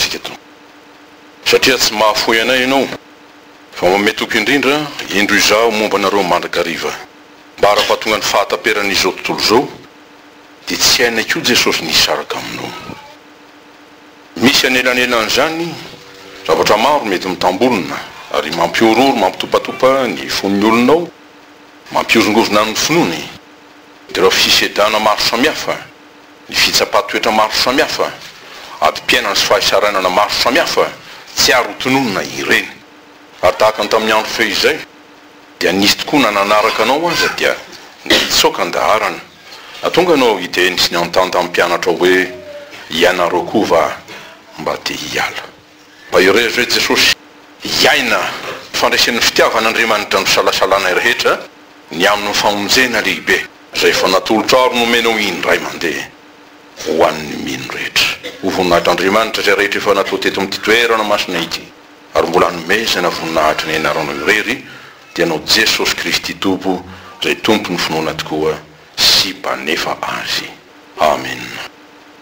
antsika to satria tsy mahafoy anay ianao fa mametoko indrindra indro izao momba nareo mandrakariva mba ara-pahatonga ny fahataperan'izao tontolo zao dia tsy hainay koa Jesosy nisaraka aminao. Misy anelan'elan'izany zavatra maro mety mitambolona ary mampiororo mampitopatopa ny fon'ny olonao, mampiozongozona ny finoany, dia ireo fisedana maro samihafa, ny fitsapa-toetra maro samihafa, adi-piainana sy fahasaranana maro samihafa tsy aro tononona ireny. Ary tahaka ny tamin'ny andro feo izay dia nisy tokoa nananaraka anao aza dia nitsoka andaharana. Natonga anao hiteny sy ny anontany tamin'ny mpianatra hoe ianareo koa va mba te hiala. Mba irery hoe Jesosy iaina fandraisan'ny fitiavan'Andriamanitra ny salasalanay rehetra ny amin'ny famonjena lehibe izay efa natolotra aro nomenao indray mandeha ho an'ny mino rehetra. Ho voninahitr'Andriamanitra izay rehetra efa natao teto amin'ity toerana masina ity ary mbola nomezana voninahitra ny anaranao irery dia anao Jesosy Kristy Tompo izay tompo ny finoana tokoa sy mpanefa azy. Amen.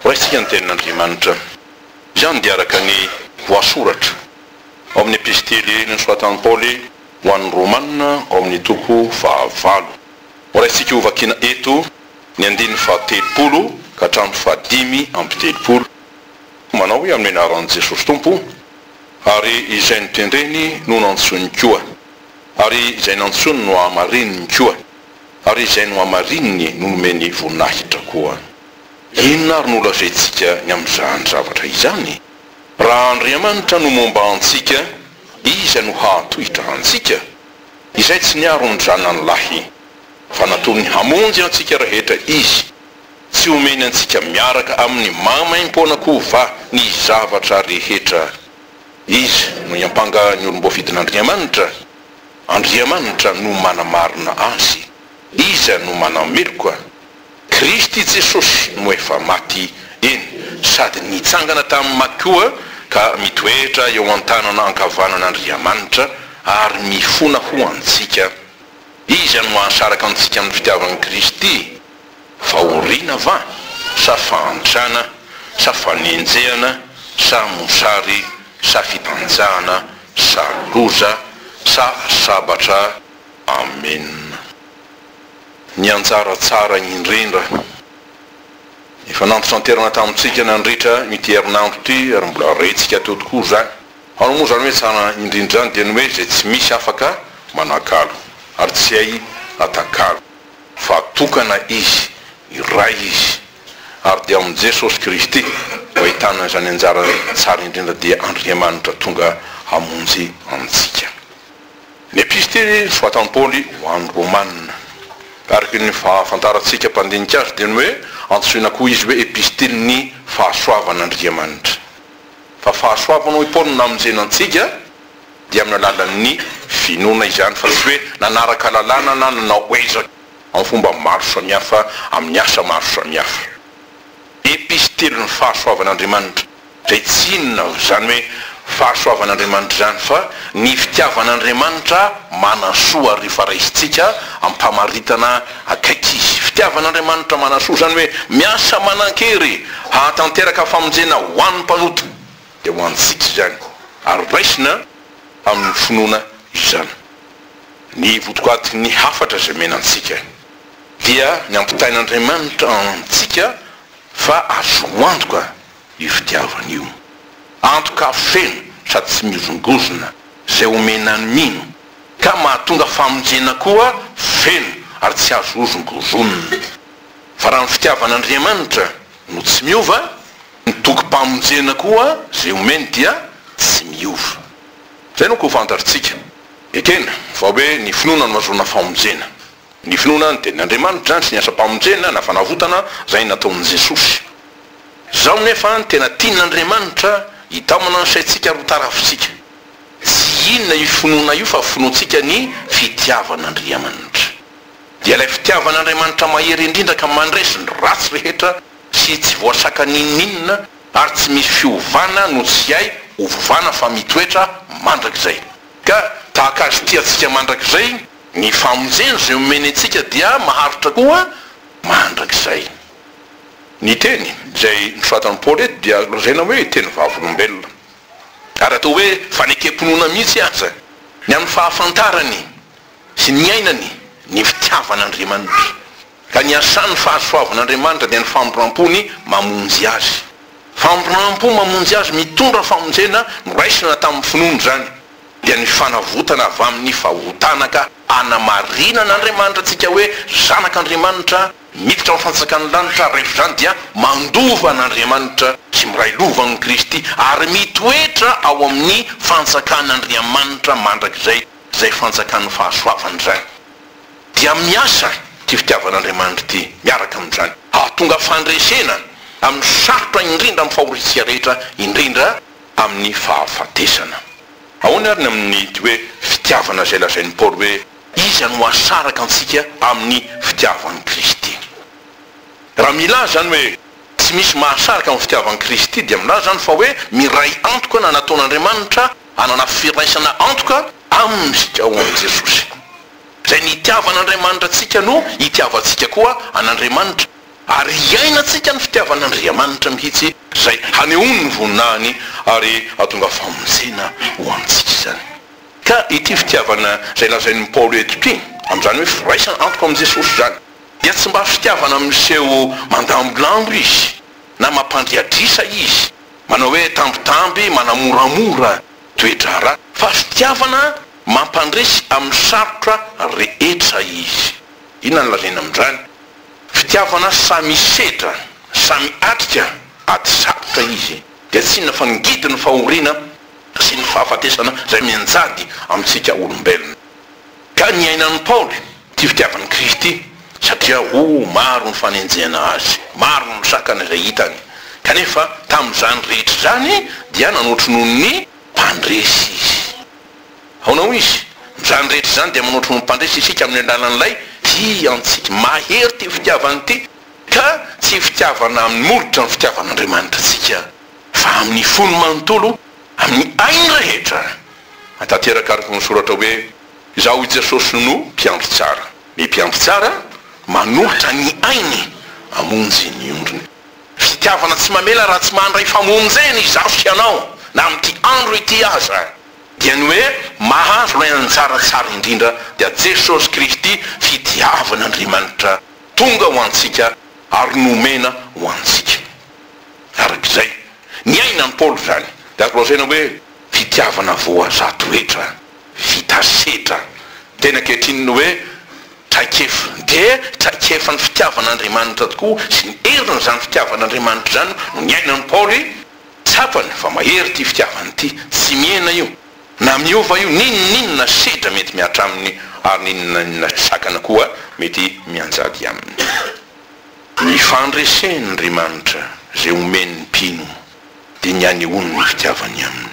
Raisika ny tenin'Andriamanitra izany dia araka ny voasoratra ao amin'ny epistely nosoratan'i Paoly ho an'ny Romanina ao amin'ny toko 9. Raisika ho vakiana eto ny 9:30 ka hatramin'ny 5:30 manao hoe amin'ny anaran'i Jesosy Tompo ary izay nitendreny no nantsony koa ary izay nantsony no amarininy koa ary izay no amarininy no nomeny voninahitra koa. Inona ary nolazaintsika ny amin'izany zavatra izany? Raha Andriamanitra no momba antsika, iza no hahatohitra antsika? Izay tsy niaro ny zanany lahy fa natony hamonjy antsika rehetra izy, tsy homeny antsika miaraka amin'ny mamaim-poana koa va ny zavatra rehetra. Izy no iampanga ny olom-boafidin'Andriamanitra. Andriamanitra no manamarina azy, iza no manameloka. Kristy Jesosy no efa maty eny sady nitsangana tamin'ny makoa ka mitoetra eo an-tanana ankavanan'Andriamanitra ary mifona ho antsika. Iza no mahasaraka antsika amin'ny fitiavan'i Kristy? Fahoriana va sa fahantrana sa fanenjehana sa mosary sa fitanjahana sa loza sa sabatra? Amen. Ny anjara tsara indrindra efa nantosanterana tamintsika nandritra mity herinandro ity ary mbola retsika teo tokoa zany. Anao moa zany hoe tsara indrindra zany dia ny hoe zay tsy misy afaka manakalo ary tsy hay atakalo fa tokana izy iray izy ary dia amin'ny Jesosy Kristy ho ahitana zany anjara tsara indrindra dia Andriamanitra tonga hamonjy antsika. Ny epistely soratan'i Paoly ho an'ny Romanina araky ny fahafantarantsika mpandinika azy dia ny hoe antsoina koa izy hoe epistely ny fahasoavan'Andriamanitra. Fa fahasoavanao i Paoly namonjena antsika dia amin'ny alalan'ny finoana izany fa tsy hoe nanaraka lalàna na nanao ezaka amin'ny fomba maro samihafa amin'ny asa maro samihafa. Epistely ny fahasoavan'Andriamanitra izay tsy inona zany hoe fahasoavan'Andriamanitra zany fa ny fitiavan'Andriamanitra manasoa rehefa raisitsika ampamaritana akaiky izy. Fitiavan'Andriamanitra manasoa zany hoe miasa manan-kery hahatanteraka famonjena ho an'ny mpanota dia ho antsika zany ary raisina amin'ny finoana izany. Ny votokady ny hafatra izay menantsika dia ny ampitain'Andriamanitra antsika fa azo antoka io fitiavana io, antoka feno sady tsy mihozongozona izay omenany mino ka mahatonga famonjena koa feno ary tsy azo ozongozonina. Fa raha ny fitiavan'Andriamanitra no tsy miova, ny tokom-pamonjena koa izay omeny dia tsy miova. Zay no ko fantaritsika ekena fa hoe ny finoana no mazona famonjena. Ny finoana ny tenin'Andriamanitra zany sy ny asa-pamonjena na fanavotana zay nataon'i Jesosy. Zao nefa tena tian'Andriamanitra hitamana ny saitsika ro tarafitsika. Tsy inona io finoana io fa finoantsika ny fitiavan'Andriamanitra. Dia ilay fitiavan'Andriamanitra mahery indrindra ka mandresy ny ratsy rehetra sy tsy voasaka ninninona ary tsy misy fiovana no tsy hay ovana fa mitoetra mandrakizay. Ka tahaka azy tiantsika mandrakizay ny famonjena izay omeny antsika dia maharitra koa mandrakizay. Ny teny izay nosoratan'i Paoly eto dia lazaina hoe teny vavolombelona ary atao hoe fanekemponona mihitsy aza ny amin'ny fahafantarany sy ny ainany ny fitiavan'Andriamanitra ka ny asan'ny fahasoavan'Andriamanitra dia ny fampiram-pony mamonjy azy. Fampiram-po mamonjy azy mitondra famonjena noraisina tamin'ny finoana zany dia ny fanavotana avy amin'ny fahotana ka anamarina n'Andriamanitra tsika hoe zanak'Andriamanitra miditra amin'ny fanjakany lanitra rehefa zany dia mandova n'Andriamanitra sy miray lovan'i Kristy ary mitoetra ao amin'ny fanjakan'Andriamanitra mandrakizay zay fanjakan'ny fahasoavany zany. Dia miasa ty fitiavan'Andriamanitra ty miaraka amin'izany hahatonga fandresena amin'ny sarotra indrindra amin'ny fahoritsika rehetra indrindra amin'ny fahafatesana. Ahoana ary ny amin'ny ty hoe fitiavana zay lazain'ny Paoly hoe iza no asaraka antsika amin'ny fitiavan'i Kristy. Raha milaza zany hoe tsy misy mahasaraka amin'ny fitiavan'i Kristy dia milaza zany fa hoe miray antoka na nataon'Andriamanitra anana firaisana antoka amin'ny fitiavan'i Jesosy. Zay nitiavan'Andriamanitra tsika no itiavantsika koa an'Andriamanitra ary iainatsika ny fitiavan'Andriamanitra mihitsy zay hanehoany ny voninahiny ary atonga famonjena ho amintsika zany. Ka ity fitiavana zay lazain'ny Paoly eto ty amin'izany hoe firaisana antoka amin'i Jesosy zany dia tsy mba fitiavana amin'seho mandambilambo izy na mampandriadrisa izy manao hoe tambitamby manamoramora toedrara fa fitiavana mampandresy amin'ny sarotra rehetra izy. Inona ny lazaina amin'izany? Fitiavana samy sedra samy atrika ady sarotra izy dia tsy inona fa ngidy ny fahoriana sy ny fahafatesana zay mianjady amintsika olombelona. Ka ny ainan'ny Paoly ty fitiavan'i Kristy satria maro ny fanenjehana azy, maro ny sakana zay hitany kanefa tamin'izany rehetra zany dia nanotry noho ny mpandresy izy. Aonao izy zany rehetra zany dia manotry noho ny mpandresy isika amin'ny alalan'ilay ty antsika mahery ty fitiavany ty ka tsy fitiavana amin'ny molotra ny fitiavan'Andriamanitra tsika fa amin'ny fony manontolo amin'ny ainy rehetra. Atateraka araka ny soratra hoe izaho i Jesosy no mpiandry tsara, mpiandry tsara manolotra ny ainy amonjy ny ondriny. Fitiavana tsy mamela raha tsy mandray famonjena izaho sy ianao na amin'ity andro ity aza dia ny hoe mahazo lay anjara tsara indrindra dia Jesosy Kristy fitiavan'Andriamanitra tonga ho antsika ary nomena ho antsika. Arak'izay ny ainan'ny Paoly zany dia lazaina hoe fitiavana voazato rehetra vita setra tena kehitriny ny hoe traikefa dia traikefa ny fitiavan'Andriamanitra tokoa sy ny heriny zany fitiavan'Andriamanitra zany no ny ainan'ny Paoly tsapany fa mahery ty fitiavany ty tsy miena io na miova io ninona sedra mety miatra aminy ary ninona sakana koa mety mianjady aminy. Ny fandresen'Andriamanitra zay omeny mpino dia ny anehoany ny fitiavany aminy.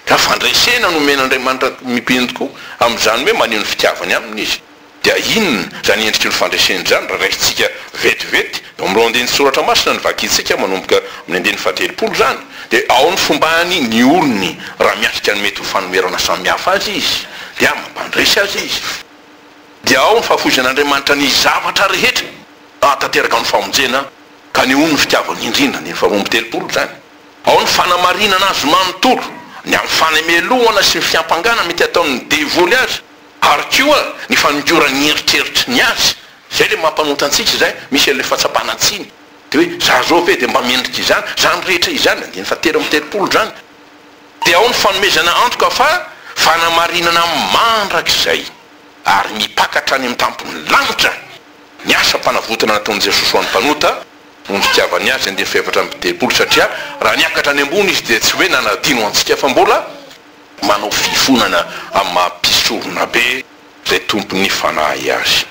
Ka fandresena no omen'Andriamanitra mipino tokoa amin'izany hoe maneho ny fitiavany aminy izy dia inona zany endriky ny fandreseny zany raha raisitsika vetivety amin'ireo andeny soratra masina ny vakitsika manomboka amin'ny andeny fahatelopolo zany dia ao ny fombany ny olony raha miasika ny mety ho fanomerana samihafa azy izy dia mampandresy azy izy dia ao ny fahafoizan'Andriamanitra ny zavatra rehetra atateraka ny famonjena ka ny ono ny fitiavany indrindra ny faharoamby telopolo zany. Ao ny fanamarinana azy manontolo ny amin'ny fanemelohana sy ny fiampangana mety ataony devoly azy ary koa ny fanongiorany eritreritry ny azy zay le mampanota antsika zay misy le fahatsapana tsiny dia hoe za zao ve dia mba mendrika izany zany rehetra izany andiny fahatelo amin'ny telopolo zany. Dia ao ny fanomezana antoka fa fanamarinana mandrakizay ary mipakatra any amin'ny tampony lanitra ny asa mpanavotana nataon'i Jesosy ho an'ny mpanota no ny fitiavany azy andiny faefatra amin'ny telopolo satria raha niakatra any ambony izy dia tsy hoe nanadino antsika fa mbola manao fifonana amin'ny mampisorona be zay tompony fanahy azy.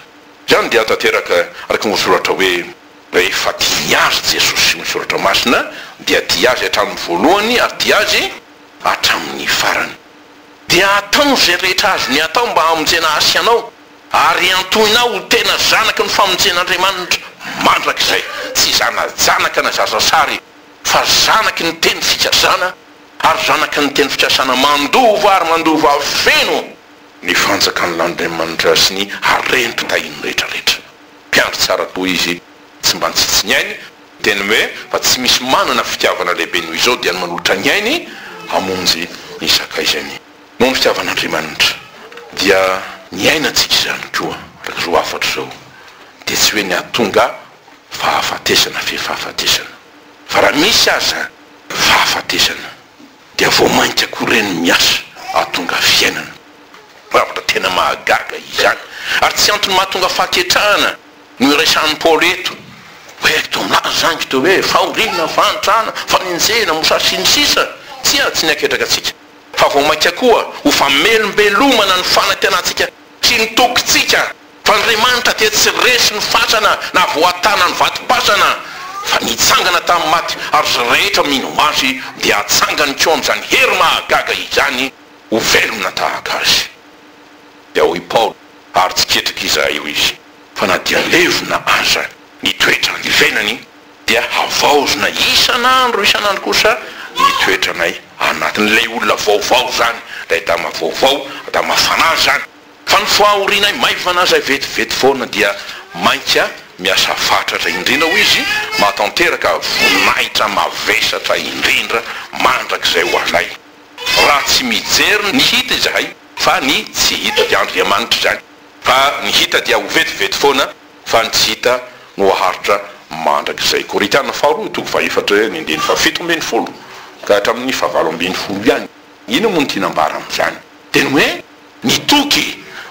Zany dia atateraka araka ny soratra hoe rehefa tia azy Jesosy ny soratra masina dia tia azy hatramin'ny voalohany ary tia azy hatramin'ny farany. Dia atao zay rehetra azy ny atao mba hamonjena asy ianao ary antoinao ho tena zanaky ny famonjen'Andriamanitra mandrakizay tsy zanaka na zazasary fa zanaky ny teny fikasana ary zanaky ny teny fikasana mandova ary mandova feno ny fanjakan'Andriamanitra sy ny harento tahiny rehetrarehetra. Mpiandry tsara toa izy tsy mba nitsitsi ny ainy teny hoe fa tsy misy manana fitiavana lehibe noho izao dia ny manolotra ny ainy hamonjy ny sakaizany. No ny fitiavan'Andriamanitra dia ny ainatsika izany koa araka zao afatra zao dia tsy hoe ny atonga fahafatesana fahafatesana fa raha misy aza fahafatesana dia vao mainka koa reny miasa atonga fiainana zavatra tena mahagaga izany ary tsy antony mahatonga fahaketrahana no iresan'ny Paoly eto hoe to milaza zany to hoe fahoriana fantrana fanenjena mosasy ny sisa tsy niaketraka atsika fa vao mainka koa ho famelombelomana ny fanantenantsika sy ny tokontsika fa Andriamanitra dia tsy resy ny fasana na voatana ny vatopasana fa nitsangana tamin'ny maty ary zay rehetra mino azy dia atsangany keo amin'izany hery mahagaga izany ho velomina tahaka azy. Dia hoy Paoly ary tsy ketrika izahay io izy fa na dia levona aza ny toetra ny venany dia havaozina isan'andro kosa ny toetranay anatin'ilay olona vaovao zany lay dama vaovao dama fanahy zany fa ny fahorianay maivana azy vetivety foana dia mainka miasa fatratra indrindra ho izy mahatanteraka voninahitra mavesatra indrindra mandrak'izay ho alay raha tsy mijery ny hita izahay fa ny tsy hita dia Andriamanitra zany fa ny hita dia ho vetivety foana fa ny tsy hita no haharitra mandrak'izay. Korintana faharoa toko faefatra ny andiny fa 7:10 ka hatramin'ny 9:20 ihany ino moa ny tinambara am'izany teny hoe nitoky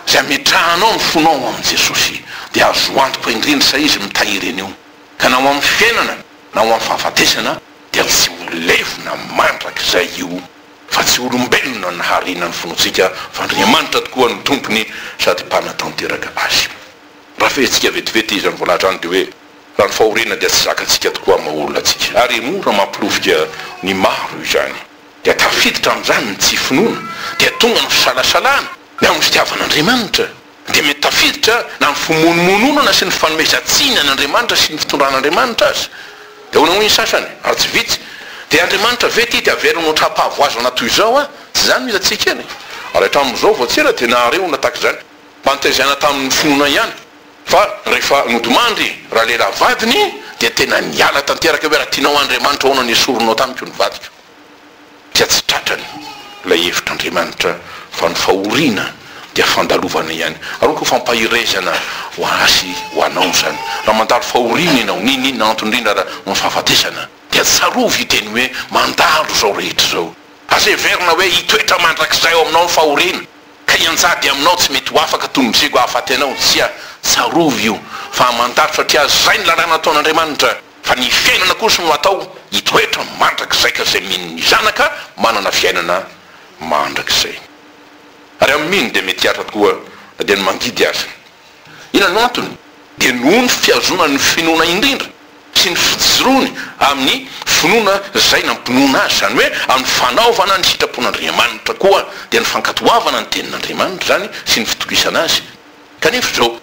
zay ametrahanao ny fonao amin'i Jesosy dia azo antoka indrindra sa izy mitahiry eny eo ka na ho amin'ny fiainana na ho amin'ny fahafatesana dia tsy ho levona mandrak'izay io fa tsy olombelona ny harina ny fonotsika fa Andriamanitra tokoa ny tompony sady mpanatanteraka azy. Raha fehtsika vetivety izy voalahatra any dia hoe raha ny fahoriana dia tsy zakatsika tokoa mahaolona atsika ary mora mampilofika ny maro izany dia tafiditra amin'izany ny tsy finoana dia tonga ny fisalasalana ny amin'ny fitiavan'Andriamanitra dia mety tafiditra na ny fimonomononana sy ny fanomezantsiny an'Andriamanitra sy ny fitondran'Andriamanitra azy dia hoana hoy ny sasany ary tsy vitsy dia Andriamanitra ve ty averina otrapahavoazana toy izao tsy zany misy atsika eny ary hatramin'izao vao tsera tena areona tahaka izany mba nitaizana tamin'ny finoana ihany fa rehefa nodimandry raha lehilahy vadiny dia tena niala tanteraka hoe raha tianao Andriamanitra hoana ny esoronao tamiko ny vadiko dia tsy tratrany ilay hevitr'Andriamanitra fa ny fahoriana dia fandalovana ihany ary koa fampahirezana ho asy ho anao zany raha mandalo fahoriana ianao ninina antondrindra raha ny fahafatesana dia tsarovy iteny hoe mandalo zao rehetra zao azeverina hoe hitoetra mandrak'izay ao aminao ny fahoriana ka ianjady aminao tsy mety ho afaka tomboziko ahafaty anao tsarovy io fa mandalo satria zay ny lalàna ataon'Andriamanitra fa ny fiainana kosa no atao hitoetra mandrak'izay ka zay mino ny zanaka manana fiainana mandrak'izay ary amin'iny dia mety hiatra tokoa na dia ny mangidy azy ina no antony dia noho ny fiazona ny finoana indrindra sy ny fijorony amin'ny finoana zay nampinoana azy zany hoe amin'ny fanaovana ny sitrapon'Andriamanitra koa dia ny fankatoavana ny tenin'Andriamanitra zany sy ny fitokisana azy kanefa zao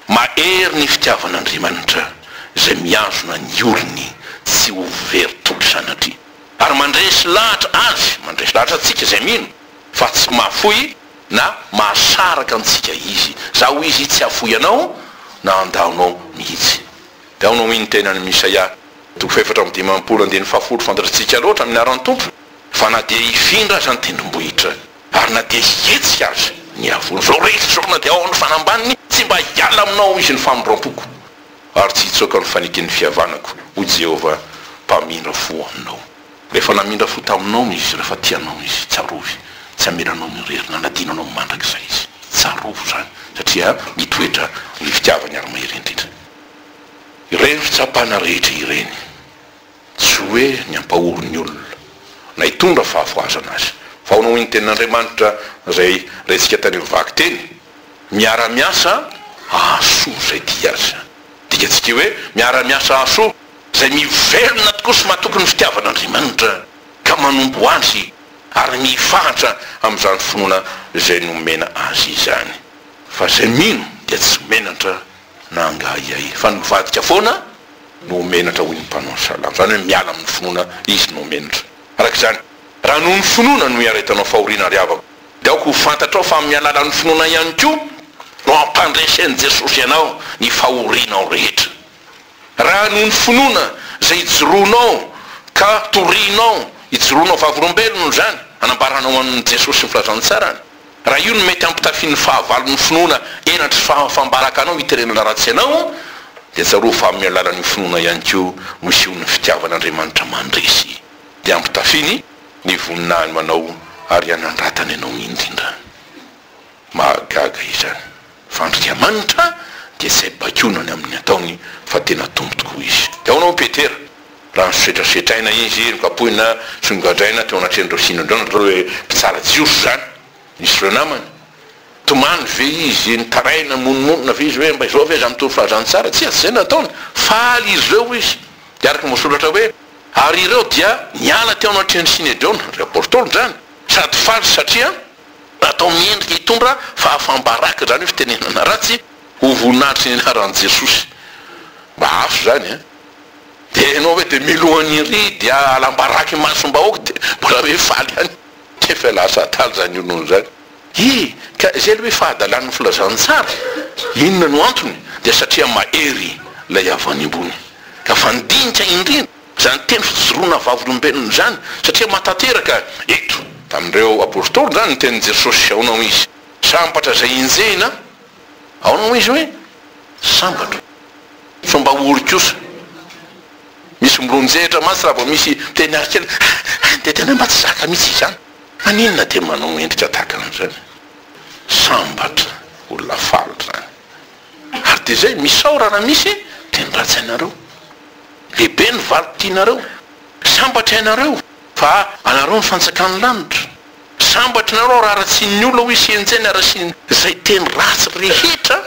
mahery ny fitiavan'Andriamanitra zay miazona ny olony tsy ho very tolo sanatria ary mandresy lahatra azy mandresy lahatra atsika zay mino fa tsy mahafoy na mahasaraka antsika izy za ho izy tsy hafoy anao na andaonao mihitsy dia aonao iny tenany Misaia toko 4:10 fantatritsika loatra amin'ny aran'ny tompony fa na dia hifindra aza ny tendrombohitra ary na dia hihetsy azy ny avony zao rehetra zao na dia ao amin'ny fanambaniny tsy mba hiala aminao izy ny famindram-poko ary tsy hitsoka ny fanikin'ny fihavanako ho Jehova mpamindra fo aminao rehefa namindra fo taminao izy rehefa tianao izy tsarovy tsy ameranao mirerina nadinanao mandrak'izay izy tsarovo zany satria mitoetra ny fitiavany ary mahery indrindra ireny fitsapana rehetra ireny tsy hoe ny ampahorony olona na hitondra fahavoazana azy fa honao iny tenin'Andriamanitra zay resika tany mivaky teny miara-miasa ahasoa zay dia azy dikatsika hoe miara-miasa ahasoa zay mivelona tokoa sy mahatoky ny fitiavan'Andriamanitra ka manombo azy ary mifahatra amin'izany finoana zay nomena azy izany fa zay mino dia tsy menatra na angahaiay fa nivadika foana no menatra hoy ny mpanao salamo zany hoe miala amin'ny finoana izy no menatra araka izany raha noho ny finoana no hiaretanao fahoriana ry avako dia aoko ho fantatrao fa amin'ny alalan'ny finoana ihany koa no ampandresen'i Jesosy ianao ny fahorianao rehetra raha noho ny finoana zay joroanao ka torianao ijoroanao vavolombelona zany anambaranao amin'ny Jesosy sy ny filazantsarany. Raha io no mety ampitafian'ny fahavalon'ny finoana enatry fambaraka anao hiterenana ratsy anao, dia tsaro fa amin'ny alalan'ny finoana ihany koa misy ny fitiavan'Andriamanitra mandresy dia ampitafiny ny voninahiny manao ary anandratany ianao indrindra. Mahagaga izany. Fandriamanitra dia izay bakonany amin'ny ataony fa tena tombo tokoa izy. Dia ao anao Petera, raha nisetrasetraina izy nokapohina songadraina teo anatrendreo sinandreo hoe mpitsara jiosy zany nisy reo namany. Tomany ve izy nitaraina monomonona ve izy hoe mba izao ve aza mitoro filazantsara, tsy azy zay nataony, faly izy reo izy. Dia araka mosoratra hoe ary ireo dia niala teo anatreny Sinedrona, ry apôstôly zany, sady faly satria natao miendrika hitondra fahafambaraka zany hoe fitenenana ratsy ho voninahitry ny anaran'i Jesosy. Mba afo zany dia ianao hoe dia milohany iry dia alambaraky masombahoaka dia mbola hoe faly ihany. Efa lasa ataly zany io noho zany. Ka izay hoe fahadalan'ny filazantsara, inona no antony? Dia satria mahery ilay avy any ambony ka fandinika indrindra zany teny fijoroana vavolombelona zany, satria matateraka eto tamin'ireo apôstôly zany ny tenin'i Jesosy aonao izy sambatra zay injena aonao izy hoe sambatra fomba oro-kosa misy milonjehitra masy raha vao misy teny arikely dia tena mba tsy zaka mihitsy izany, maninona dia manao endrika tahaka an'izany? Sambatra olona faly zany. Ary dia zay misaora raha misy teny ratsy ianareo, lehibe ny valim-potianareo, sambatra ianareo fa anareo ny fanjakany lanitra, sambatra ianareo raha tsy ny olona ho isy enjeny ara-sy zay teny ratsy rehetra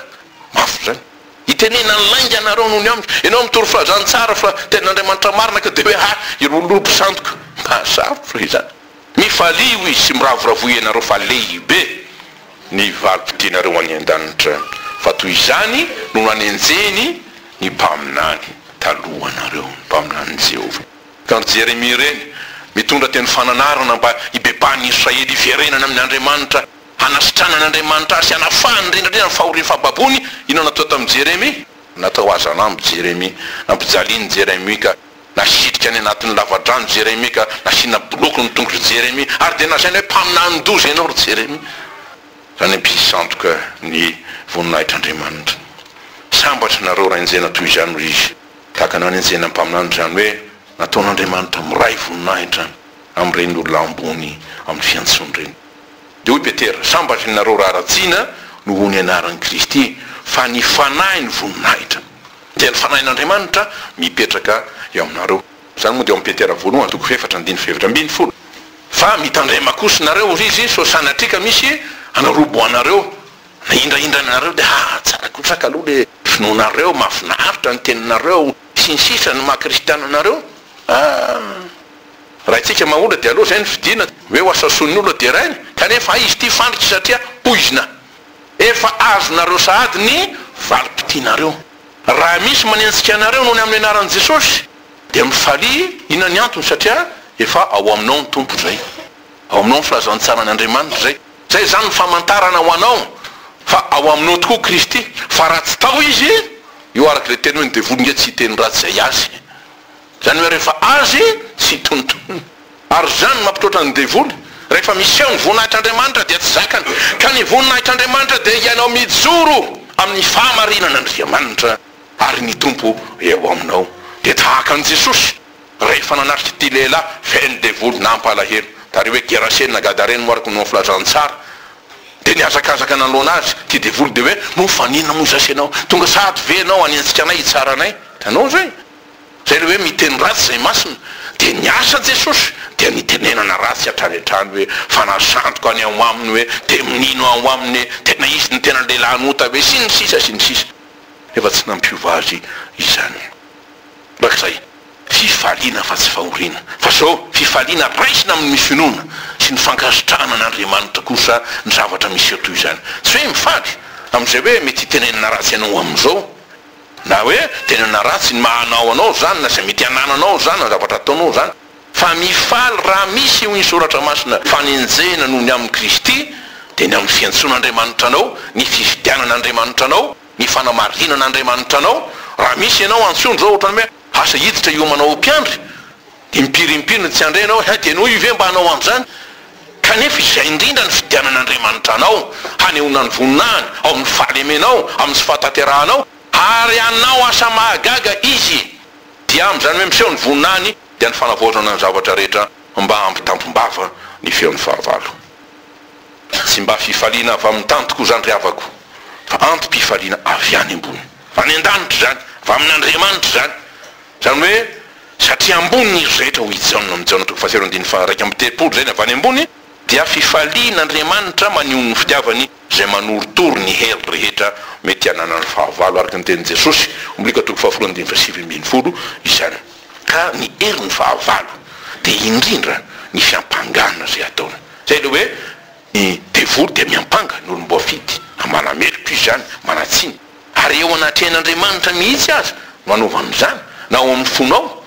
mafo zany. Itenena ny lainga ianareo noho ny amiko, ianao mitoro filazantsara fa ten'Andriamanitra marina ka dia hoe irololobo sandoka, mahasarotro izany. Mifalia izy sy miravoravoy ianareo fa lehibe ny valim-potianareo any an-danitra, fa toy izany no nanenjeny ny mpaminany talohanareo, ny mpaminany Jehova. Ka Jeremia reny mitondra teny fananarana mba hibebany Israely hiverenana amin'Andriamanitra, hanasitranan'Andriamanitra sy hanafahany indrindrandrindra ny fahorian'ny fahababony. Inona natao tamin'ny Jeremia? Natao azanambo Jeremia, nampijaliany Jeremia ka nasitrika any anatin'ny lavadrano Jeremia ka nasiana boloko ny tongotry Jeremia, ary dia nasainy hoe mpaminany doza ianao ry Jeremia. Zany ampisantoka ny voninahitr'Andriamanitra. Sambatra nareo raha enjena toy izany ho izy, tahaka nany enjena mpaminany zany hoe nataon'Andriamanitra miray voninahitra amin'ireny olona ambony amin'ny fiantsony reny. Dia hoy Petera, sambatra nareo raha ratsiana noho ny anaran'i Kristy, fa ny fanahy ny voninahitra. Dia ny fanahin'Andriamanitra mipetraka eo aminareo. Zany moa dia amin'ny Petera voalohany 4:7-8. Fa mitandrema kosa nareo izy so sanatrika misy anaroboanareo na indraindra anareo dia tsara kotraka aloha le finoanareo, mahafinaritra ny teninareo, sinsisa ny maha-kristiananareo. Raha itsika mahola dia aloha zay ny fidina hoe ho asason'ny olona dia rainy, kanefa izy ty fandritra satria poizina efa azonareo sahady ny valim-potianareo. Raha misy manentsika anareo noho ny amin'ny anaran'i Jesosy dia mifalia, inona ny antony? Satria efa ao aminao ny tompo zay, ao aminao ny filazantsarany'Andriamanitra zay. Zay zany ny famantarana ho anao fa ao aminao tokoa Kristy. Fa raha tsy tao izy, io araka le teny hoe ny devolonge tsy teny ratsy zay azy, zany hoe rehefa azy tsy tonotony. Ary zany mampitroatra ny devoly, rehefa miseho ny voninahitr'Andriamanitra dia tsy zakany, ka ny voninahitr'Andriamanitra dia ianao mijoro amin'ny fahamarinan'Andriamanitra ary ny tompo eo aminao. Dia tahaka an' Jesosy rehefa nanatitra ty lehilahy feny devoly nampalahelo, tary hoe Geraseny na Gadareny moaraka no filazantsara, dia niazakazaka nanoloana azy ty devoly dia hoe mofanina moa zasy ianao, tonga sady venao anentsika anay hitsara anay. Tanao zay zay le hoe miteny ratsy zay masina, dia niasa Jesosy dia nitenenana ratsy hatrany hatrany hoe fanasantoko any ao aminy hoe dia minino ao aminy tena izy ny tena lehilahinota hoe sy ny sisa sy ny sisa, efa tsy nampiova azy izany. Rak'izay fifaliana fa tsy fahoriana, fa zao fifaliana raisina amin'ny finoana sy ny fankasitrahana an'Andriamanitra kosa ny zavatra misy toy izany. Tsy hoe mifaly amin'izay hoe mety hitenenana ratsy ianao amin'izao, na hoe tenenana ratsy ny mahanao anao zany, na zay mety hanananao zany, na zavatra ataonao zany, fa mifaly raha misy io ny soratra masina fanenjena noho ny amin'ny Kristy dia ny amin'ny fiantson'Andriamanitra anao, ny fifidianan'Andriamanitra anao, ny fanamarinan'Andriamanitra anao. Raha misy ianao antsoiny zao ohatrany hoe asa hiditra io manao mpiandry, dia mipirimpirina tsy andrenao dia no ive mba hanao an'izany kanefa izay indrindra ny fidianan'Andriamanitra anao hanehoana ny voninahiny ao amin'ny fahalemenao amin'ny sy fahataterahanao ary anao asa mahagaga izy dia amin'izany hoe miseho ny voninahiny dia ny fanavoazana ny zavatra rehetra mba ampitampom-bava ny feon'ny fahavalo tsy mba fifaliana avy amin'ny tany tokoa zany ry havako fa antom-pifaliana avy any ambony fa ny an-danitra zany fa amin'Andriamanitra zany zany hoe satria ambony izy rehetra ho hijaonona mijaona toko fahatsero andiny fa raika amby telopolo zay ny avy any ambony dia fifalian'Andriamanitra maneho ny fitiavany zay manorotoro ny hery rehetra mety hanana ny fahavalo araka ny tenin'i Jesosy ombilika toko fahafolo andiny fa sivy ambin'ny folo izany ka ny hery ny fahavalo dia indrindra ny fiampanganana zay ataona zay le hoe ny devoly dia miampanga ny olom-boafidy amanameloko izy zany manatsiny ary eo anatrehan'Andriamanitra mihitsy azy manaovan'izany na ao amin'ny fonao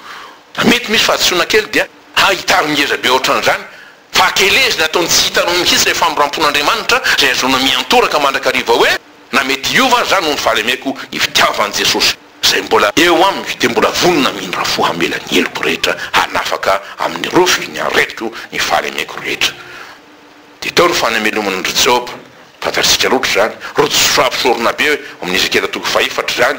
mety misy fahatsona kely dia hahitaro-ngeza be ohatran'izany fa akelezina ataony tsy hitanao mihitsy rehefa am'rampon'Andriamanitra zay azona miantoraka mandrakariva hoe na mety iova zany no ny fahalemeko ny fitiavan'i Jesosy zay mbola eo aminy dia mbola vonona mindra fo hamela ny eloko rehetra hanafaka amin'ny rofy ny aretiko ny fahalemeko rehetra dia tao ny fanameloman'ny Job fantatsika loatra zany rotsofampisorona be amin'ny Ezekela toko faefatra zany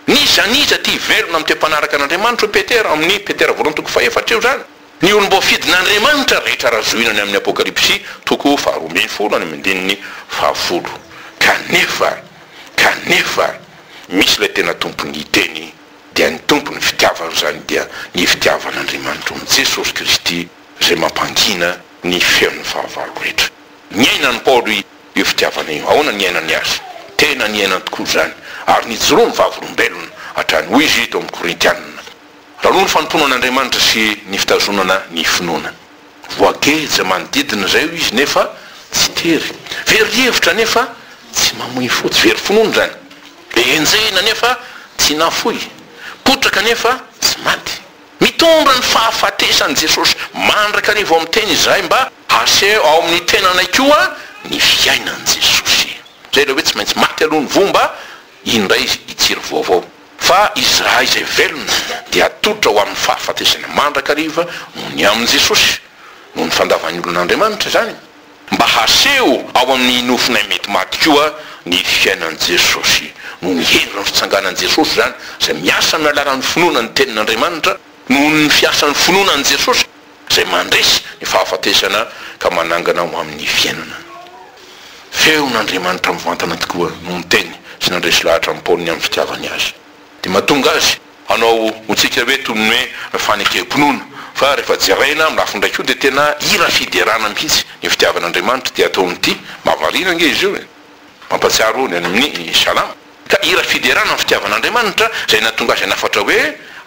nizaniza ty velona amin'ny te-mpanaraka an'Andriamanitra Petera amin'ny Petera voalohany toko faefatra eo zany ny olom-boafidin'Andriamanitra rehetra razoinany amin'ny Apokalipsy toko faharoa ambin'ny folo any amin'ny andininy fahafolo kanefa misy ilay tena tompony hiteny dia ny tompony fitiavana zany dia ny fitiavan'Andriamanitra amin'ny Jesosy Kristy zay mampangina ny feon'ny fahavalo rehetra ny ainany Paoly io fitiavana io ahoana ny ainany azy tena ny ainany tokoa zany ary nijoroa ny vavolombelona hatrany hoy izy to amin'ny Korintianina raha no ny fanompoana an'Andriamanitra sy ny fitazonana ny finoana voageja manodidina zay io izy nefa tsy tery very hevitra nefa tsy mamoy fotsy very finoana zany enjehina nefa tsy nafoy potraka nefa tsy maty mitondra ny fahafatesan'i Jesosy mandraka arivo amin'ny teny izay mba aseho ao amin'ny tenanay koa ny fiainan'i Jesosy zay le hoe tsy maintsy maty aloha ny vomba indray izy hitsiro vaovao fa izy raha izay velona dia atolotra ho amin'ny fahafatesana mandrakariva noho ny amin'i Jesosy noho ny fandavan'ny olon'Andriamanitra zany mba haseho ao amin'ny nofinay mety maty koa ny fiainan'i Jesosy noho ny hery ny fitsanganan'i Jesosy zany zay miasa amin'ny alalan'ny finoana ny tenin'Andriamanitra noho ny fiasan'ny finoanan'i Jesosy zay mandresy ny fahafatesana ka manangana ho amin'ny fiainana feon'Andriamanitra mivantana tokoa noho ny teny sy nandresy lahatra amin'ny Paoly amin'ny fitiavany azy dia mahatonga azy hanao hotsika hoe toy ny hoe fanekem-pinoana fa rehefa jeraina amin'ny lafo ndraiky io dia tena ira fiderana mihitsy ny fitiavan'Andriamanitra dia ataonyity mahavariana nge izy io mampatsiaro ny any amin'ny salama ka ira fiderana ny fitiavan'Andriamanitra zay natonga azy nafatra hoe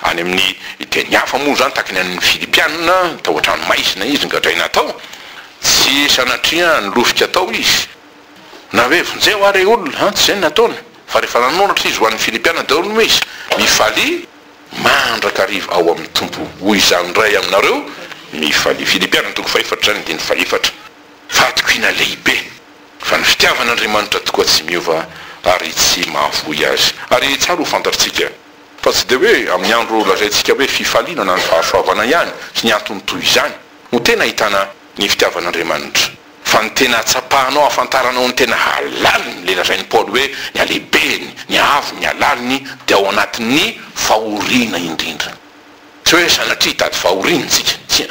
any amin'ny teny hafa moa zany takany amin'ny Filipianina tao ohatrany maisina izy ngadraina atao tsy sanatria ny lofika atao izy na hoe vonjeo ary olona tsy zay nataony fa rehefa nanoratra izy ho an'ny Filipiana daholo no izy mifaly mandrakariva ao amin'ny tompo hoy izany ray aminareo mifaly Filipiana toko faefatra zany dia ny faefatra fatokina lehibe fa ny fitiavan'Andriamanitra tokoa tsy miova ary tsy mahavoy azy ary tsara ho fantatsika fa tsy dia hoe amin'ny andro lazaintsika hoe fifaliana na ny fahasoavana ihany sy ny antony toy izany no tena ahitana ny fitiavan'Andriamanitra fa ny tena tsapahanao afantaranao ny tena halaliny le lazain'ny Paoly hoe ny alehibeny ny avy ny alaliny dia ao anatin'ny fahoriana indrindra tsy hoe sanatria hitady fahoriantsika tsia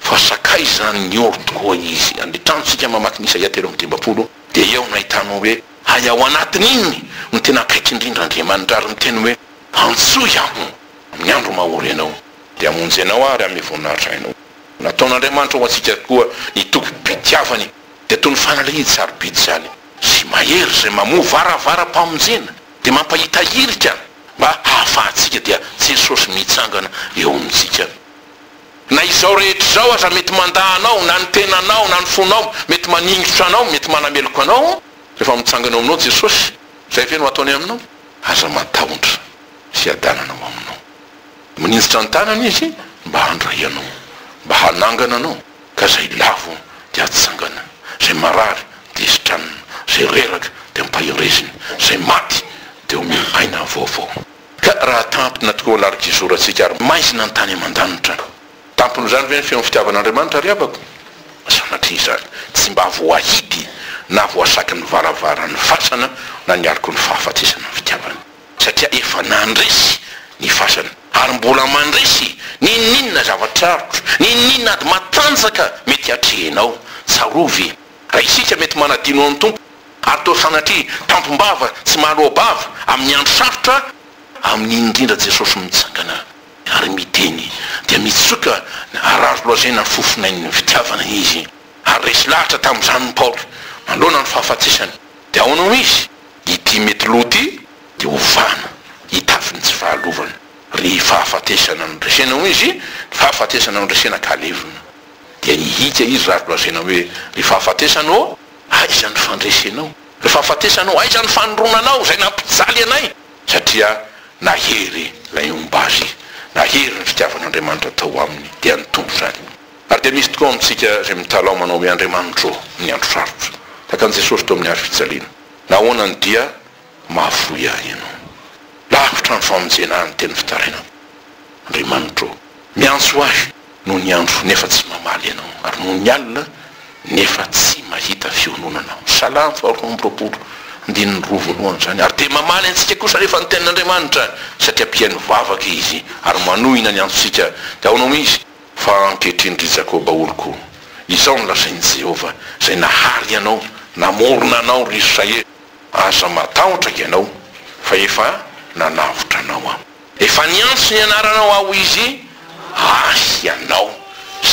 fa sakay zany ny oro tokoa izy andritranontsika mamaky ny Isaia 3:10 dia eo nahitanao hoe hay ao anatin'iny no tena akaiky indrindra Andriamanitra ary miteny hoe antsoy aho amin'ny andro mahory anao dia amonjy anao ary amin'ny voninahitra hainao nataon'Andriamanitra ho antsika koa nitoky pitiavany dia toy ny fanalahidy sarobidy zany sy mahery zay mamoa varavara-pamonjena dia mampahitahirika mba hahafahantsika dia Jesosy mitsangana eo amintsika na izao rehetra zao aza mety mandahanao na ny tenanao na ny fonao mety maningitra anao mety manameloko anao rehefa mitsangana ao aminao Jesosy zay ve no ataony aminao aza mataondra sy adananao aminao maninjitra ny tanana izy mba handray anao mba hanangana anao ka zay lavo dia atsangana zay marary dia isitranina zay reraka dia mipahiresiny zay maty dia omeny aina vaovao ka raha tampina tokoa larika izoratsika ary maizina ny tany aman-danitra tampony zany ve ny feon'ny fitiavan'Andriamanitra ry abako sanatria zany tsy mba voahidy na voasaky ny varavarany fasana na niariko ny fahafatesana ny fitiavana satria efa nandresy ny fasana ary mbola mandresy ninninna zava-trarotro ninninna ady matanjaka mety atrehinao tsarovy raha isika mety manadino amin'ny tompo ary to sanatria tampombava tsy mahalobava amin'ny andro sarotra amin'ny indrindra Jesosy mitsangana ary miteny dia mitsoka arazo loazena ny fofonain'ny fitiavana izy ary resy lahatra tamin'izany ny Paoly manoloana ny fahafatesany dia ahoana izy ity mety loty dia ovana hitafiny tsy fahalovana ry fahafatesana ny resena izy ny fahafatesana ny resena kalevina dia ihika izy raha loazena hoe ry fahafatesanao aiza ny fandresenao ry fahafatesanao aiza ny fanondronanao zay nampijaly anay satria nahery lay ombazy nahery ny fitiavan'Andriamanitra tao aminy dia ny tompo zany ary dia misy tokoa amintsika zay mitalao manao hoe Andriamanitro ny andro sarotra takan'i Jesosy tao amin'ny ary-fijaliana nahoanany dia mahavoy ahy ianao lavitra ny famonjena ny teny fitaraina Andriamanitro miantso ahy no ny andro nefa tsy mamaly ianao ary no ny alina nefa tsy mahita fiononanao Salamo 4:9 ndininy roa voalohany zany ary dia mamaly antsika kosa rehefa ny tenin'Andriamanitra satria mpiainy vavaka izy ary manohina ny antsika dia ahoana izy fa ankehitriny ry Jakoba oloko izao ny lasain'i Jehova zay nahary ianao namorona anao ry Israely aza matahotra ianao fa efa nanavotra anao aho efa niantso ny anaranao aho izy asy ianao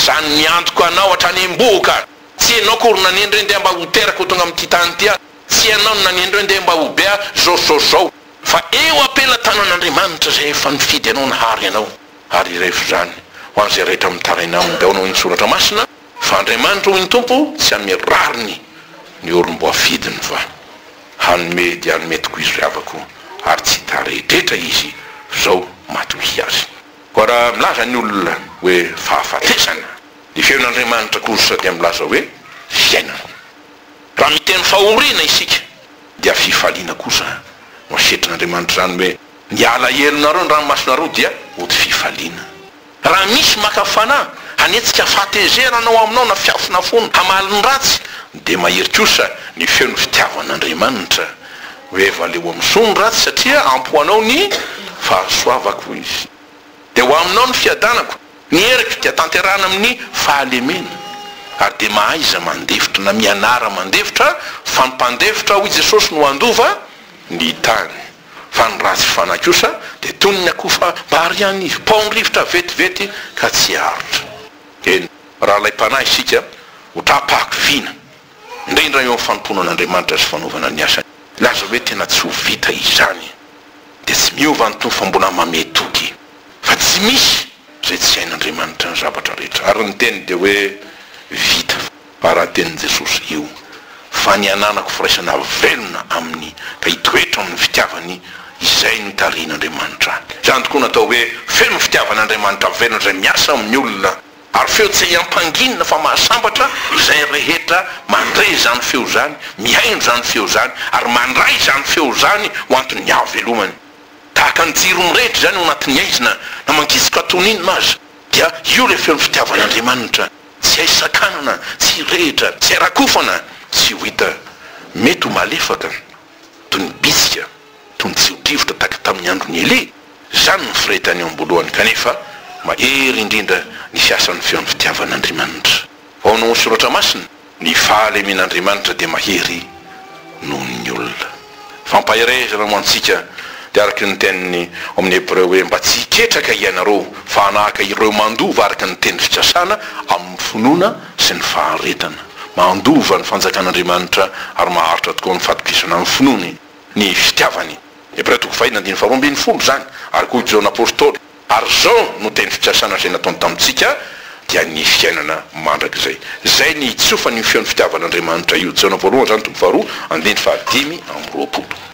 zany miantoko anao hatrany am-boka tsy ianao kory nanendro ndeha mba ho teraka tonga amin'ity tany ty tsy ianao nanendro ndeha mba ho bea zao fa eo apela tanan'Andriamanitra zay efa nifidy anao nahary anao ary rehefa zany ho an'izay rehetra mitaraina aminy dia onao ny soratra masina fa Andriamanitra hoy ny tompo tsy amerariny ny olom-bo afidiny fa hanome dia hanome tokoa izy ravako ary tsy tarehetrehitra izy zao matohy azy koa raha milaza ny olona hoe fahafatesana ny feon'Andriamanitra kosa dia milaza hoe fiainana raha miteny fahoriana isika dia fifaliana kosa no asetrin'Andriamanitra zany hoe ny alahelo-nareo ny ranomasonareo dia ody fifaliana raha misy makafana hanetsika fahatezeranao aminao na fiafina fono hamaliny ratsy dia mahery kosa ny feon'ny fitiavan'Andriamanitra hoe valeo amin'ny sony ratsy satria ampoanao ny fahasoavako izy dia ho aminao ny fiadanako ny heriko dia tanterana amin'ny fahalemena ary dia mahaiza mandevitra na mianara mandevitra fa nmpandevitra hoy Jesosy no andova ny tany fa ny ratsy fana kosa dia tony ny akofa mba hariany paon-rivotra vetivety ka tsy arotra eny raha lay mpanahy isika ho tapahako vina indrindra eo amin'ny fanompoana an'Andriamanitra sy fanaovana ny asany laza hoe tena tsy ho vita izany dia tsy miova ny tompo fa mbona mametoky fa tsy misy zay tsy hain'Andriamanitra ny zavatra rehetra ary ny teny dia hoe vita raha tenin'i Jesosy io fa ny ananako firaisana velona aminy ka hitoetra amin'ny fitiavany izay ny tarian'Andriamanitra zany tokoa natao hoe feo ny fitiavan'Andriamanitra velona zay miasa amin'ny olona ary feo tsy hampanginina fa mahasambatra izay rehetra mandray zany feo zany mihaino zany feo zany ary mandray zany feo zany ho antony havelomany tahaka ny jiro mirehetra zany ho anatin'ny aizina na mankiziky atoninina azy dia io le feon'ny fitiavan'Andriamanitra tsy haisakanana tsy rehetra tsy harakofana tsy ho hita mety ho malefaka toy ny bitsika toy ny tsy hodrivotra taka tamin'ny androny Elia zany ny firetany eo am-boalohany kanefa mahery indrindra ny fiasan'ny feon'ny fitiavan'Andriamanitra ao no soratra masina ny fahalemen'Andriamanitra dia mahery noho ny olona fampahirezana mo antsika dia araky ny teniny amin'ny Hebreo hoe mba tsy hiketraka ianareo fa hanahaka ireo mandova araky ny teny fitsasana amin'ny finoana sy ny faharetana mandova ny fanjakan'Andriamanitra ary maharitra tokoa ny fatokisana amin'ny finoany ny fitiavany Hebreo 4:2 zany ary koa Jaona apôstôly ary zao no teny fitsasana zay nataony tamintsika dia ny fiainana mandrakizay zay ny itsofa ny feon'ny fitiavan'Andriamanitra io Jaona voalohany zany tombo 2:5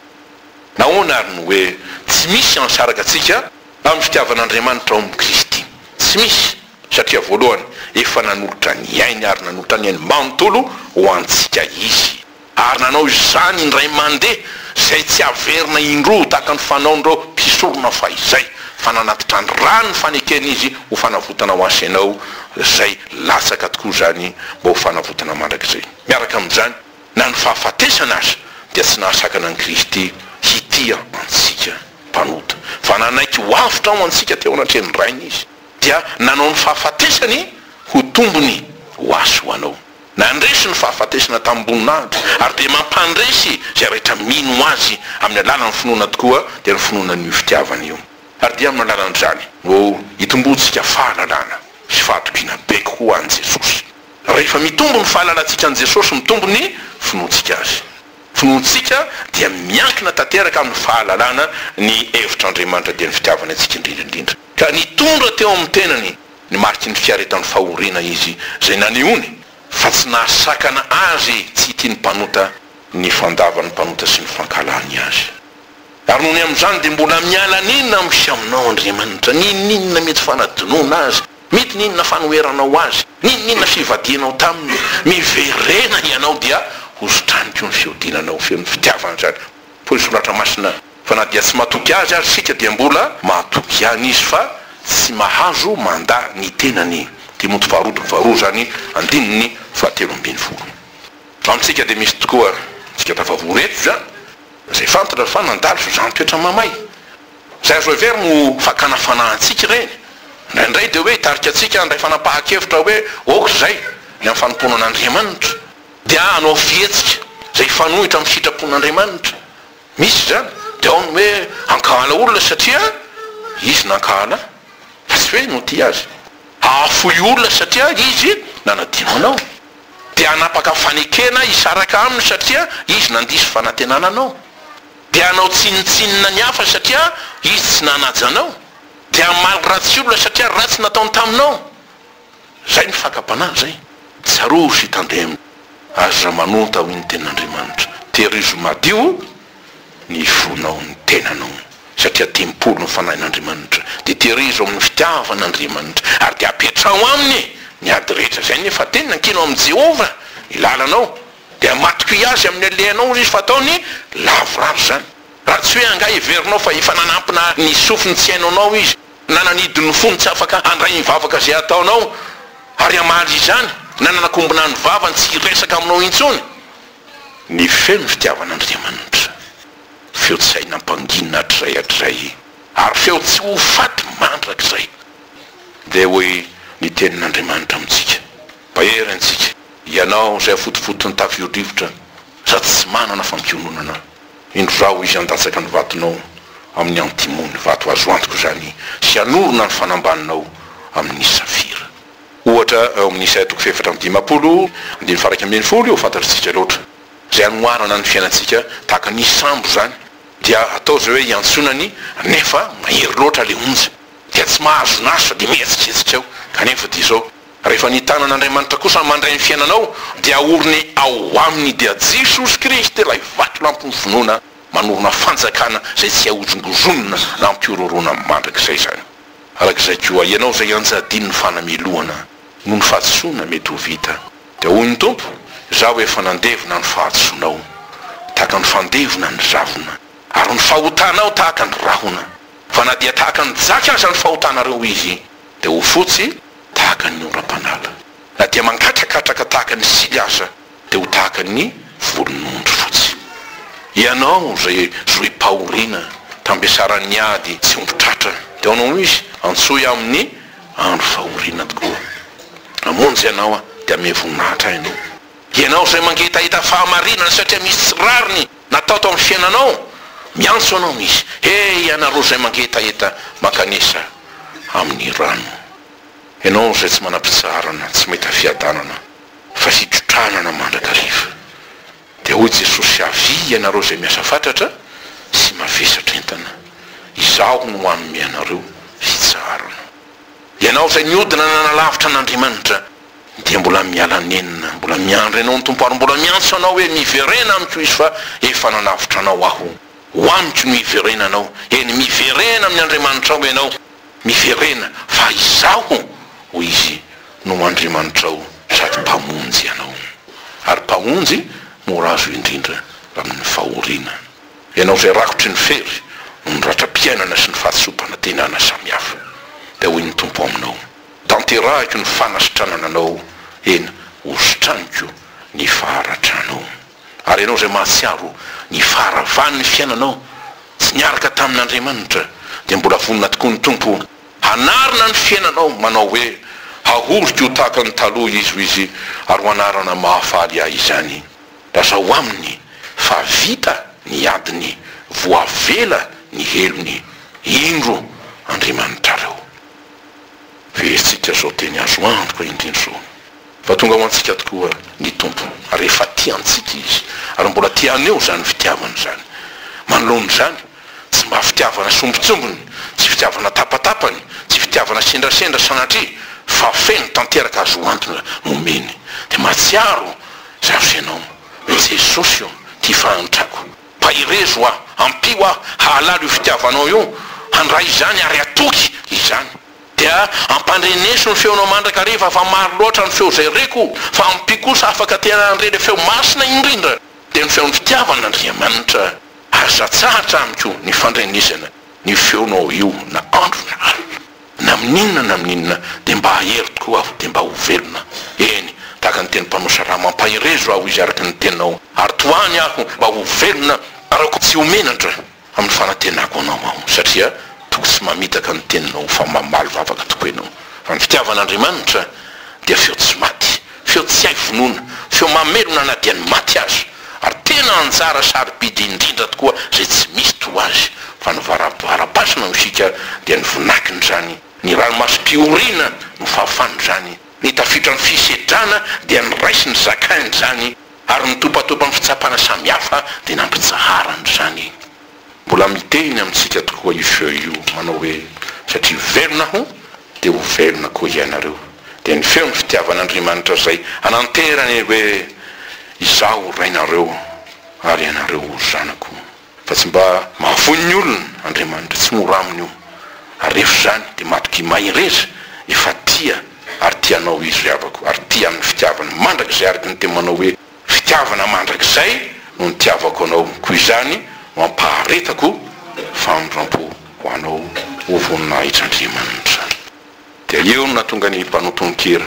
nahoana ary ny hoe tsy misy ansaraka atsika amin'ny fitiavan'Andriamanitra ao amin'ny Kristy tsy misy satria voalohany efa nanolotra ny ainy ary nanolotra ny ainy manontolo ho antsika izy ary nanao izany indray mandeha zay tsy averina indroa tahaka ny fanaon'ireo mpisorona fa izay fa nanatitra ny rano fanekena izy ho fanavotana ho asy ianao zay latsaka tokoa zany mba ho fanavotana mandrakizay. Miaraka amin'izany na ny fahafatesana azy dia tsy nahasakana ny Kristy hitia antsika mpanota fa nanaiky ho avitra ao antsika teo anatreny rainy izy dia nanao ny fahafatesany ho tombony ho asy ho anao. Nandresy ny fahafatesana tamboninahitra ary dia mampandresy zay rehetra mino azy amin'ny alalan'ny finoana tokoa dia ny finoana ny fitiavana io. Ary dia amin'ny alalan'izany no hitombotsika fahalalana sy fahatokina be kokoa an Jesosy. Rehefa mitombo ny fahalalantsika an Jesosy mitombo ny finoantsika azy. Finoantsika dia miankina tanteraka amin'ny fahalalana ny hevitr'Andriamanitra dia ny fitiavana antsika indrindraindrindra. Ka nitondra teo amin'ny tenany ny mariky ny fiaretan'ny fahoriana izy zay nanehoany fa tsy nahasakana azy tsy tiany mpanota ny fandavan'ny mpanota sy ny fankalany azy. Ary nohony amin'izany dia mbola miala ninona misy aminao Andriamanitra, ninona mety fanadinoana azy, mety ninona fanoheranao azy, ninona fivadianao taminy, miverena ianao dia hozotraniko ny fiodinanao feon'ny fitiavana zany. Poy solatra masina fa na dia tsy mahatoky azy ary sika dia mbola mahatoky any izy fa tsy mahazo manda ny tenany. Timoty faharoa zany andininy fahatelo ambin'ny folo. Amintsika dia misy tokoa tsika tafavoreto zany zay fantatra fa nandalo zany toetra mamay zay azo every no fakana fanahantsika ireny indraindray dia hoe hitarika atsika andray fanapahan-kevitra hoe oka zay ny amin'ny fanomponan'Andriamanitra dia anao fihetsika zay fanohitra amin'ny sitrapon'Andriamanitra. Misy zany dia ao ny hoe ankala olona satria izy nankala fa tsy hoe no tia azy, afoy olona satria izy nanadino anao, dia anapaka fanekena isaraka aminy satria izy nandisy fanantenana anao, dia anao tsinitsinina ny hafa satria izy tsy nanaja anao, dia amaly ratsy olona satria ratsy nataony taminao. Zay ny fakapanahy zay. Tsarozy tandemy aza manota ho ny tenan'Andriamanitra, tehirizo madio ny fonao ny tenanao satria tempolo ny fanahin'Andriamanitra dia tehirizo amin'ny fitiavan'Andriamanitra ary dia apetrao aminy ny ady rehetra. Zay nefa tenina nkino amin'ny Jehova ilalanao dia matoky azy amin'ny alehanao izy fa ataony lavoraro zany. Raha tsy hoe anga heverinao fa efa nanampina ny sofiny tsy hainao izy, nananidiny fony tsy afaka andray ny vavaka zay ataonao ary amaly izany nananakombona ny vavany tsy resaka aminao intsony. Ny feno fitiavan'Andriamanitra feo tsy hay nampanginina hatray ary feo tsy ho faty mandrakizay dia hoe ny tenin'Andriamanitra amintsika. Bahery antsika ianao zay fotofotony tafiodrivotra sady tsy manana fampiononana, indro zao izy andatsaka ny vatonao amin'ny antimony vato azo antoko zany sy anorona ny fanambaninao amin'ny safira. Ohatra ao amin'ny Isaia 4:10 andiny faraka ambin'ny folo io fantatritsika loatra zay anoarana ny fiainantsika tahaka ny sambo zany dia atao zay hoe iantsonany nefa mahery loatra le onja dia tsy mahazo nazy fa dia mihetsiketsika ao. Kanefa dia zao rehefa ny tanan'Andriamanitra kosa mandray ny fiainanao dia aorony ao aminy dia Jesosy Kristy ilay vato lampony finoana manorona fanjakana zay tsy ahozongozonona na ampiororona mandrakizay zany. Arak'izay koa ianao zay anjadiny ny fanamelohana no ny fahatsoana mety ho vita dia hoy ny Tompo, zaho efa nandevina ny fahatsoanao tahaka ny fandevina ny zavona ary ny fahotanao tahaka ny rahona, fa na dia tahaka ny jaka aza ny fahotanareo izy dia ho fotsy tahaka ny oram-panala, na dia mankatrakatraka tahaka ny sily aza dia ho tahaka ny volon'ondry fotsy. Ianao zay zoe-pahoriana tambesaran'ny ady tsy ombotratra dia anao izy antsoy amin'ny andro fahoriana tokoa. Amonjy ianao dia mevonahitra ianao. Ianao zay mangitahita fahamarinana satria misy rariny natao tao amin'ny fiainanao, miantso anao misy ianareo zay mangitahita makanesa amin'ny rano. Ianao zay tsy manam-pitsarana, tsy mahita fiadanana fa fitrotranana mandrakariva dia hoy Jesosy, avy ianareo zay miasa fatratra sy mavesatra entana, izaho no hanome anareo fitsarana. Ianao zay niodina nanalavitra an'Andriamanitra dia mbola miala nenina, mbola miandry ianao ny Tompo ary mbola miantso anao hoe miverena amiko izy fa efa nanavitra anao aho, ho amiko no hiverena anao. Eny miverena amin'ny Andriamanitra ao ianao, miverena fa izaho ho izy no Andriamanitra ao sady mpamonjy ianao, ary mpamonjy mora azo indrindra amin'ny fahoriana. Ianao zay rakotry ny fery no nyratra fampiainana sy ny fahatsopana tenana samihafa dia hoy ny tompo aminao tanterahiko ny fanasitranananao eny ositraniko ny faharatranao ary ianao zay mahatsiaro ny faharavany ny fiainanao tsy niaraka tamin'Andriamanitra dia mbola vonina tokoa ny tompo hanarina ny fiainanao manao hoe hahorika ho tahaka ny taloha izy ary ho anarana mahafaly ahy izany lazao aminy fa vita ny adiny voavela ny helony indro Andriamanitra reo veitsika zao teny azo antoka indrindra zao fa tonga ho antsika tokoa ny tompo ary efa tiantsika izy ary mbola tianeo zany fitiavana zany manoloany zany tsy mba fitiavana sombitsombony tsy fitiavana tapatapany tsy fitiavana sendrasendra sanatria fa feno tanteraka azo antona nomeny dia mahatsiaro zavy ianao Jesosy io ty fahantrako pahirezo ampio hahalalo io fitiavanao io handray izany ary atoky izany dia ampandreneso ny feonao mandrakariva fa maro loatra ny feo zay reko fa ampi kosa afaka tena andreny feo masina indrindra dia ny feon'ny fitiavan'Andriamanitra azatsahatra amiko ny fandrenesana ny feonao io na andro na alina na mininna dia mba hahery tokoa aho dia mba ho velona eny tahaka ny teny mpanosa raha mampahirezo aho izy araky ny tenao ary toany aho mba ho velona arako tsy homenatra amin'ny fanatenako anao ao satria toko tsy mamitaka ny teninao fa mamaly vavaka tokoa ianao fa ny fitiavan'Andriamanitra dia feo tsy maty feo tsy hay vonoana feo mamelona na dia ny maty azy ary tena anjara sarobidy indrindra tokoa zay tsy misy to azy fa ny varapasina misika dia ny vonakiny zany ny ranomasom-piorina no fahafany zany ny tafitra ny fisedrana dia ny raisy ny zakainy zany ary ny topatopa ny fitsapana samihafa dia nampitsaharany zany mbola miteny amintsika tokoa io feo io manao hoe satria velona ho dia ho velona koa ianareo dia ny feo ny fitiavan'Andriamanitra zay ananterany hoe izaho rainareo ary ianareo zanako fa tsy mba mahavoy ny olona Andriamanitra tsy mora aminy io ary rehefa zany dia matoky mahireza efa tia ary tianao izy avako ary tia amin'ny fitiavana mandrakizay araky ny teny manao hoe fitiavana mandrakizay no ny tiavako anao koa izany mampaharetako famindrampo ho anao ho voninahitr'Andriamanitra dia eo no natonga ny mpanotonkira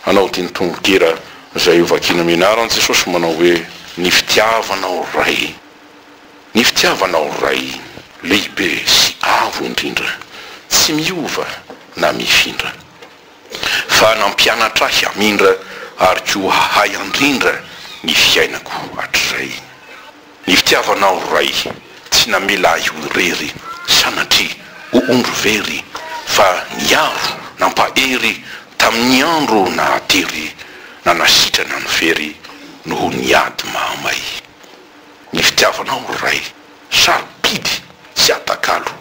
anao ty ny tonkira zay ovakina minarany Jesosy manao hoe ny fitiavanao ray ny fitiavanao ray lehibe sy avo indrindra tsy miova na mifindra fa nampianatra ahy hamindra ary ko hahay andrindra ny fiainako hatrizay ny fitiavanao ray tsy namela irery sanatria ho ondro very fa niaro nampahery tamin'ny andro nahatery na nasitrana ny very noho niady mahamay ny fitiavanao ray sarobidy tsy atakalo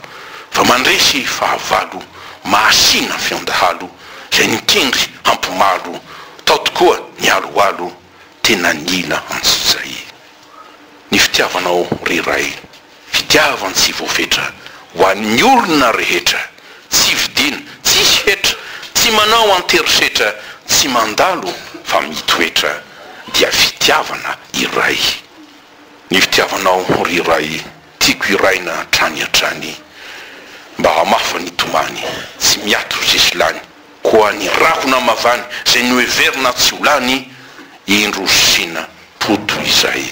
fa mandresy fahavalo mahasina fiondahalo zay nikendry ampimalo tao tokoa ny aloalo tena nila antsizay ny fitiavanao riray fitiavany tsy voafetra ho an'ny olona rehetra tsy vidina tsisy hetra tsy manao anterisetra tsy mandalo fa mitoetra dia fitiavana iray ny fitiavanao riray tiako iraina trany atrany mba hamafa ny tomany tsy miato zesilany koa ny rahona mavany zay noheverina tsy olany indro sina poto izay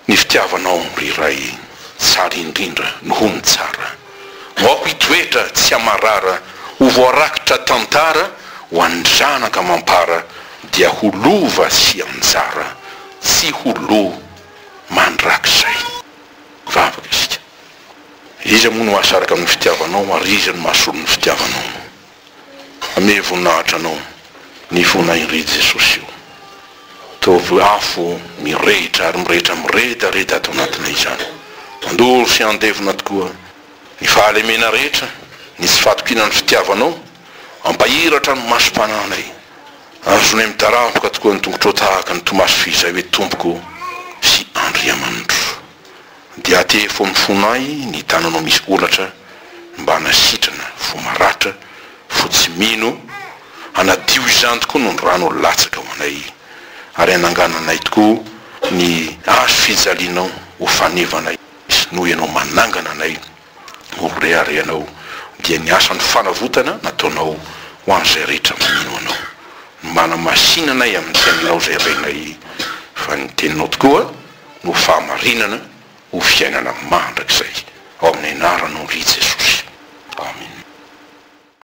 ny fitiavanao riray tsara indrindra noho ny tsara moako hitoetra tsy amarara ho voarakitra tantara ho an'ny zanaka mampara dia ho lova sy anjara tsy ho lo mandrakizay vavaka isika izy moa no asaraka amin'ny fitiavanao ary izy no mahasolo ny fitiavanao ame voninahitra anao ny vonahiry Jesosy io tovy afo mirehitra ary mirehetramirehita ato anatina izany mandoro sy andevina tokoa ny fahalemena rehetra ny tsy fatokina ny fitiavanao ampahiratra ny masom-pananay azonay midarampoka tokoa ny tongotra tahaka ny tomaso fizay hoe tompoko sy Andriamanitro dia ate fo mifonay ny tananao misy olatra mba nasitrana fo maratra fo tsy mino anadio izany tokoa no ny rano latsaka ho anay ary anangananay tokoa ny azo fijalianao ho fanevanay noho ianao manangana anay orearenao dia ny asany fanavotana nataonao ho an'izay rehetra manino anao manamasinanay amin'ny teninao zay renay fa ny teninao tokoa no fahamarinana ho fiainana mandrakizay ao amin'ny anaranao ry Jesosy. Amen.